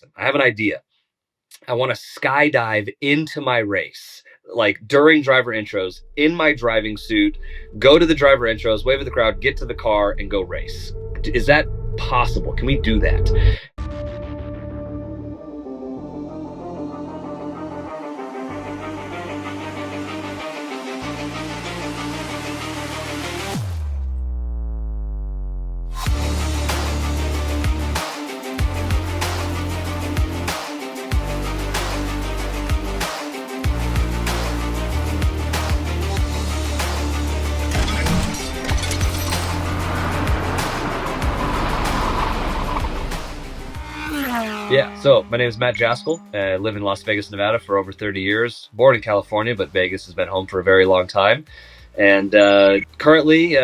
listen, I have an idea. I want to skydive into my race, like during driver intros, in my driving suit, go to the driver intros, wave at the crowd, get to the car, and go race. Is that possible? Can we do that? Yeah, so my name is Matt Jaskol. I live in Las Vegas, Nevada for over 30 years. Born in California, but Vegas has been home for a very long time. And currently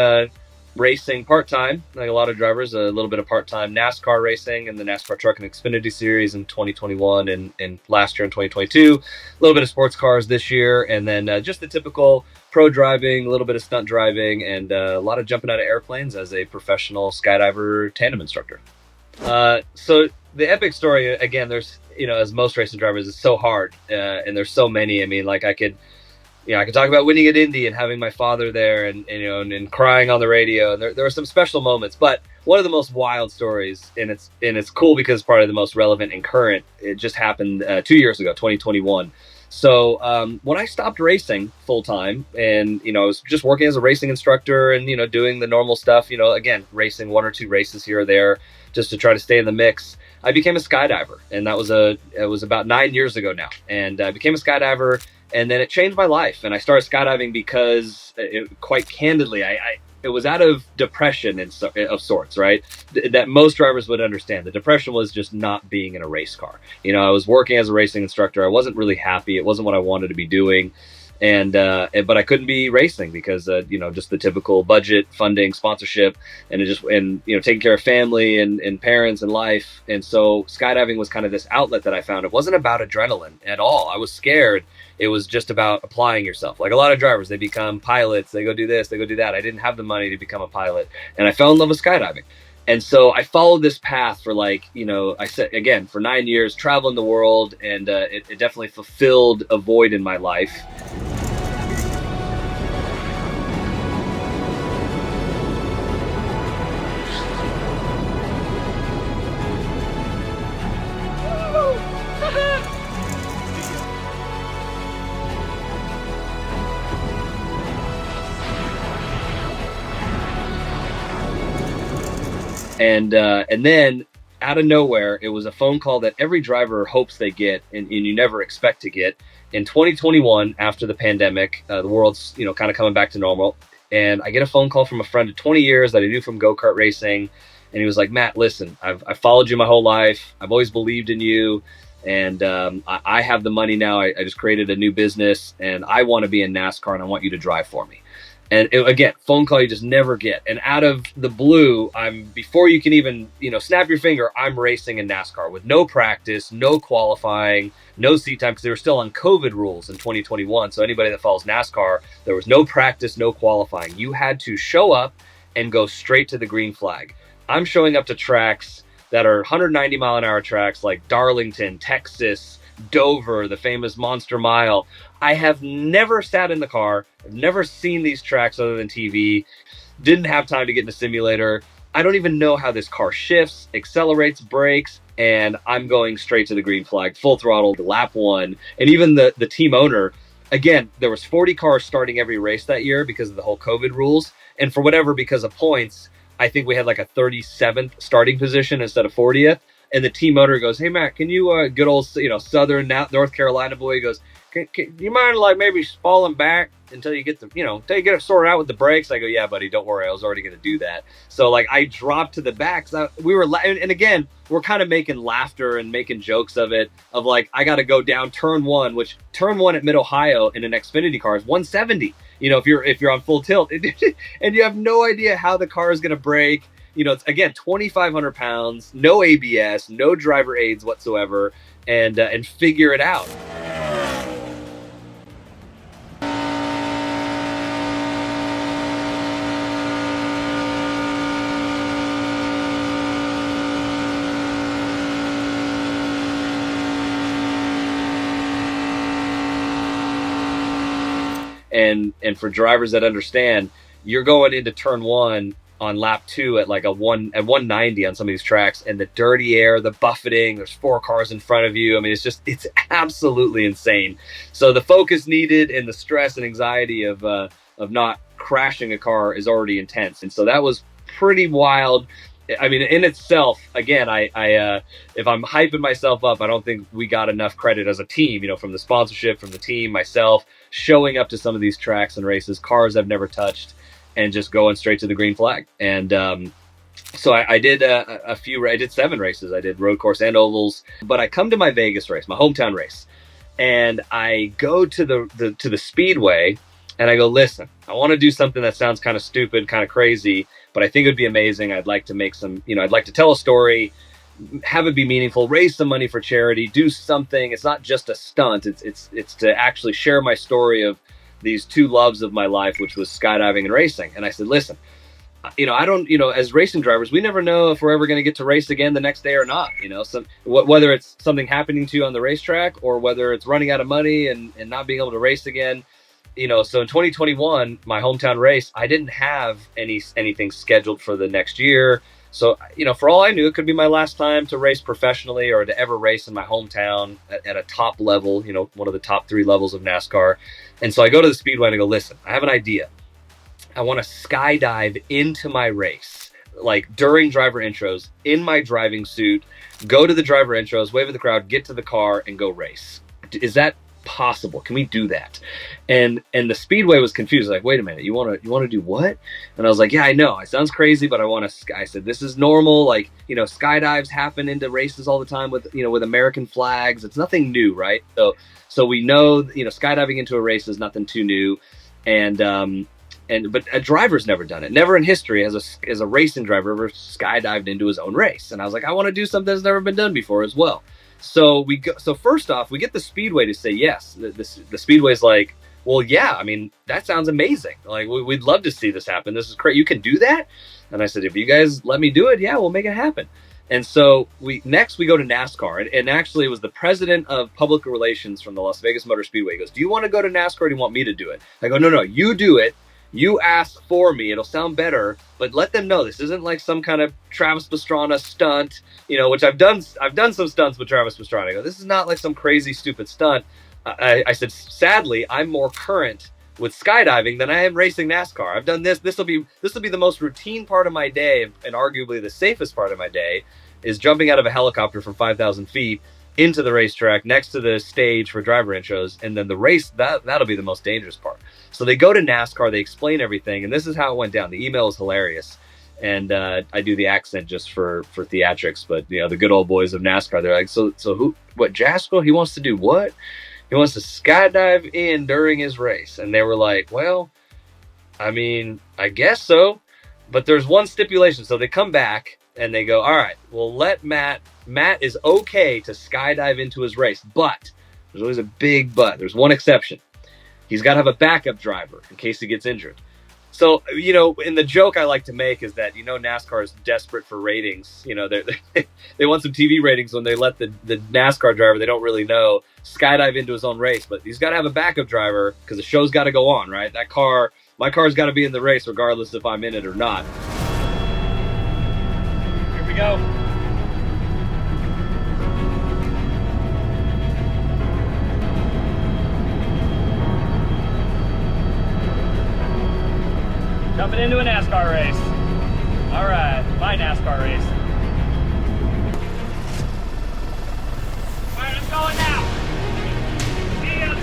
racing part-time, like a lot of drivers, a little bit of part-time NASCAR racing in the NASCAR Truck and Xfinity Series in 2021 and last year in 2022. A little bit of sports cars this year, and then just the typical pro driving, a little bit of stunt driving, and a lot of jumping out of airplanes as a professional skydiver tandem instructor. So the epic story, again, there's, as most racing drivers, it's so hard, and there's so many. I mean, like I could talk about winning at Indy and having my father there, and crying on the radio. And there were some special moments, but one of the most wild stories, and it's cool because it's probably the most relevant and current. It just happened 2 years ago, 2021. So when I stopped racing full time, and I was just working as a racing instructor, and doing the normal stuff, again, racing one or two races here or there just to try to stay in the mix. I became a skydiver, and it was about 9 years ago now. And I became a skydiver, and then it changed my life. And I started skydiving because, quite candidly, it was out of depression of sorts, right? That most drivers would understand. The depression was just not being in a race car. I was working as a racing instructor. I wasn't really happy. It wasn't what I wanted to be doing. But I couldn't be racing because, just the typical budget, funding, sponsorship, and taking care of family and parents and life. And so skydiving was kind of this outlet that I found. It wasn't about adrenaline at all. I was scared. It was just about applying yourself. Like a lot of drivers, they become pilots, they go do this, they go do that. I didn't have the money to become a pilot, and I fell in love with skydiving. And so I followed this path for I said, again, for 9 years, traveling the world, and it definitely fulfilled a void in my life. And then out of nowhere, it was a phone call that every driver hopes they get, and you never expect to get. In 2021, after the pandemic, the world's kind of coming back to normal, and I get a phone call from a friend of 20 years that I knew from go-kart racing, and he was like, "Matt, listen, I've followed you my whole life. I've always believed in you, and I have the money now. I just created a new business, and I want to be in NASCAR, and I want you to drive for me." And again, phone call you just never get. And out of the blue, before you can even, snap your finger, I'm racing in NASCAR with no practice, no qualifying, no seat time, because they were still on COVID rules in 2021. So anybody that follows NASCAR, there was no practice, no qualifying. You had to show up and go straight to the green flag. I'm showing up to tracks that are 190 mile an hour tracks like Darlington, Texas, Dover, the famous Monster Mile. I have never sat in the car. I've never seen these tracks other than TV. Didn't have time to get in a simulator. I don't even know how this car shifts, accelerates, brakes, and I'm going straight to the green flag, full throttle, lap one. And even the team owner, again, there was 40 cars starting every race that year because of the whole COVID rules. And for whatever, because of points, I think we had like a 37th starting position instead of 40th. And the team owner goes, "Hey, Matt, can you, good old, Southern North Carolina boy," he goes, can you mind maybe falling back until you get until you get it sorted out with the brakes? I go, "Yeah, buddy, don't worry. I was already going to do that." So I dropped to the back. We were, and again, we're kind of making laughter and making jokes of it, of I got to go down turn one, which turn one at Mid Ohio in an Xfinity car is 170. If you're on full tilt, and you have no idea how the car is going to brake. It's, again, 2,500 pounds, no ABS, no driver aids whatsoever, and figure it out. And for drivers that understand, you're going into turn one on lap 2 at like at 190 on some of these tracks, and the dirty air, the buffeting, there's 4 cars in front of you. I mean, it's absolutely insane. So the focus needed and the stress and anxiety of not crashing a car is already intense. And so that was pretty wild. I mean, in itself, again, I if I'm hyping myself up, I don't think we got enough credit as a team, you know, from the sponsorship, from the team, myself, showing up to some of these tracks and races, cars I've never touched, and just going straight to the green flag. And so I did I did 7 races. I did road course and ovals, but I come to my Vegas race, my hometown race, and I go to the speedway, and I go, listen, I want to do something that sounds kind of stupid, kind of crazy, but I think it would be amazing. I'd like to make some, you know, I'd like to tell a story, have it be meaningful, raise some money for charity, do something. It's not just a stunt. It's to actually share my story of these 2 loves of my life, which was skydiving and racing. And I said, listen, you know, I don't, you know, as racing drivers, we never know if we're ever going to get to race again the next day or not, you know, whether it's something happening to you on the racetrack or whether it's running out of money and not being able to race again. You know, so in 2021, my hometown race, I didn't have anything scheduled for the next year. So, you know, for all I knew, it could be my last time to race professionally or to ever race in my hometown at a top level, you know, one of the top 3 levels of NASCAR. And so I go to the speedway and I go, listen, I have an idea. I want to skydive into my race, like during driver intros, in my driving suit, go to the driver intros, wave at the crowd, get to the car and go race. Is that possible? Can we do that? And the speedway was confused, like, wait a minute, you want to do what? And I was like, yeah, I know it sounds crazy, but I said, this is normal. Like, you know, skydives happen into races all the time with, you know, with American flags. It's nothing new, right? So we know, you know, skydiving into a race is nothing too new. But a driver's never done it. Never in history has a racing driver ever skydived into his own race. And I was like, I want to do something that's never been done before as well. So first off, we get the speedway to say yes. The speedway's like, well, yeah, I mean, that sounds amazing. Like, we'd love to see this happen. This is great. You can do that? And I said, if you guys let me do it, yeah, we'll make it happen. And so we go to NASCAR, and actually it was the president of public relations from the Las Vegas Motor Speedway. He goes, do you want to go to NASCAR or do you want me to do it? I go, no, you do it. You ask for me. It'll sound better, but let them know this isn't like some kind of Travis Pastrana stunt, you know, which I've done some stunts with Travis Pastrana. I go, this is not like some crazy, stupid stunt. I said, sadly, I'm more current with skydiving than I am racing NASCAR. I've done this. This will be the most routine part of my day, and arguably the safest part of my day is jumping out of a helicopter from 5,000 feet into the racetrack next to the stage for driver intros, and then the race, that'll be the most dangerous part. So they go to NASCAR, they explain everything, and this is how it went down. The email is hilarious, and I do the accent just for theatrics, but you know, the good old boys of NASCAR, they're like, so what, Jaskol, he wants to do what? He wants to skydive in during his race. And they were like, well, I mean, I guess so, but there's one stipulation. So they come back and they go, all right, well, let Matt is okay to skydive into his race, but there's always a big but. There's one exception. He's got to have a backup driver in case he gets injured. So, you know, in the joke I like to make is that, you know, NASCAR is desperate for ratings. You know, they want some TV ratings when they let the NASCAR driver they don't really know skydive into his own race. But he's got to have a backup driver because the show's got to go on, right? My car's got to be in the race regardless if I'm in it or not. Here we go. Jumping into a NASCAR race. All right, my NASCAR race. All right, I'm going now. See ya.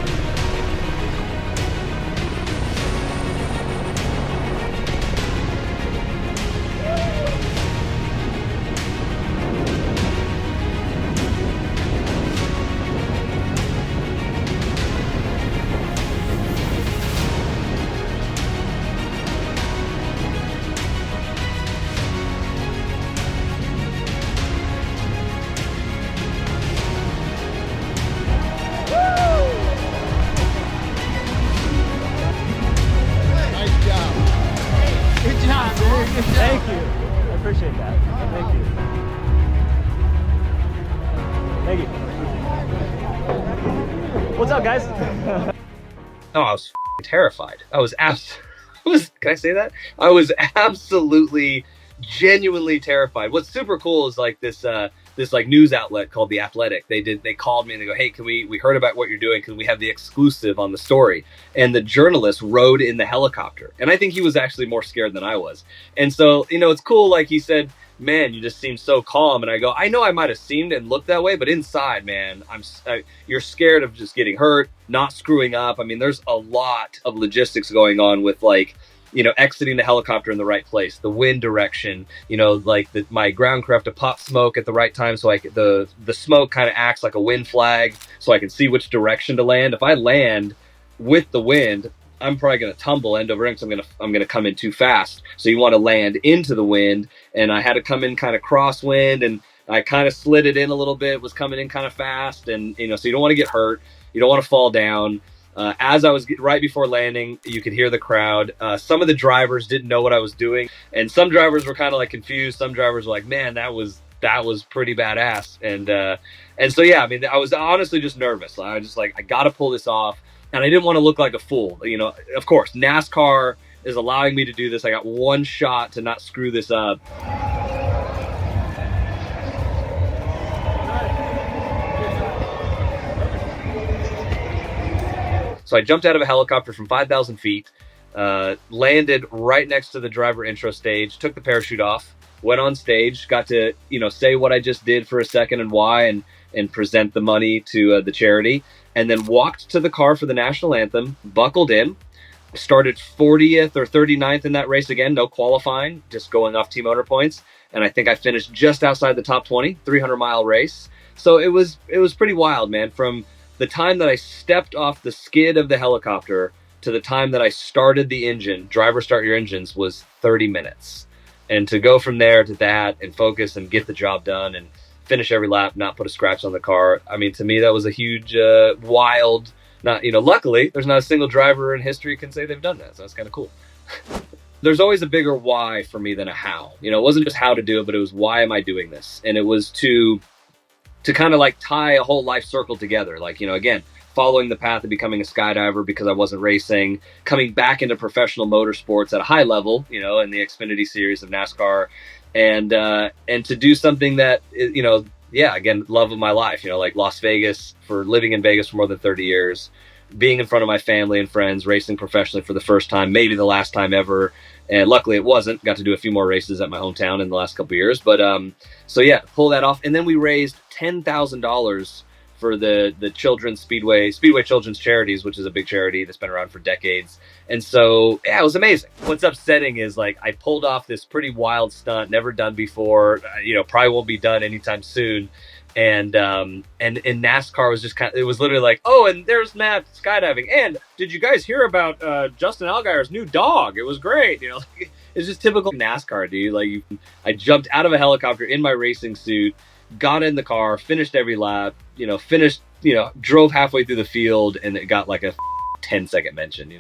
Thank you. I appreciate that. Thank you. Thank you. What's up, guys? Oh, I was terrified. Can I say that? I was absolutely, genuinely terrified. What's super cool is like this like news outlet called The Athletic. They called me and they go, hey, we heard about what you're doing, can we have the exclusive on the story? And the journalist rode in the helicopter. And I think he was actually more scared than I was. And so, it's cool. Like he said, man, you just seem so calm. And I go, I know I might have seemed and looked that way, but inside, man, you're scared of just getting hurt, not screwing up. I mean, there's a lot of logistics going on with like, exiting the helicopter in the right place, the wind direction, like my ground crew have to pop smoke at the right time. So the smoke kind of acts like a wind flag so I can see which direction to land. If I land with the wind, I'm probably going to tumble end over end because I'm going to come in too fast. So you want to land into the wind, and I had to come in kind of crosswind, and I kind of slid it in a little bit, was coming in kind of fast, and so you don't want to get hurt, you don't want to fall down. As I was right before landing, you could hear the crowd. Some of the drivers didn't know what I was doing, and some drivers were kind of like confused. Some drivers were like, "Man, that was pretty badass." And so yeah, I mean, I was honestly just nervous. I was just like, I got to pull this off. And I didn't want to look like a fool. Of course, NASCAR is allowing me to do this. I got one shot to not screw this up. So I jumped out of a helicopter from 5,000 feet, landed right next to the driver intro stage, took the parachute off, went on stage, got to, say what I just did for a second and why, and present the money to the charity, and then walked to the car for the national anthem, buckled in, started 40th or 39th in that race again, no qualifying, just going off team owner points. And I think I finished just outside the top 20, 300-mile race. So it was pretty wild, man. From the time that I stepped off the skid of the helicopter to the time that I started the engine, driver start your engines, was 30 minutes. And to go from there to that and focus and get the job done and finish every lap, not put a scratch on the car. I mean, to me, that was a huge, wild, luckily, there's not a single driver in history can say they've done that. So that's kind of cool. There's always a bigger why for me than a how. It wasn't just how to do it, but it was why am I doing this? And it was to kind of like tie a whole life circle together. Like, again, following the path of becoming a skydiver because I wasn't racing, coming back into professional motorsports at a high level, in the Xfinity series of NASCAR, and to do something that, again, love of my life, like Las Vegas, for living in Vegas for more than 30 years, being in front of my family and friends, racing professionally for the first time, maybe the last time ever. And luckily it wasn't. Got to do a few more races at my hometown in the last couple of years. But so yeah, pull that off. And then we raised $10,000 for the Children's Speedway Children's Charities, which is a big charity that's been around for decades. And so, yeah, it was amazing. What's upsetting is like I pulled off this pretty wild stunt, never done before, probably won't be done anytime soon. And NASCAR was just it was literally like, oh, and there's Matt skydiving. And did you guys hear about Justin Allgaier's new dog? It was great. It's just typical NASCAR, dude. Like I jumped out of a helicopter in my racing suit, got in the car, finished every lap, drove halfway through the field, and it got like a 10-second mention,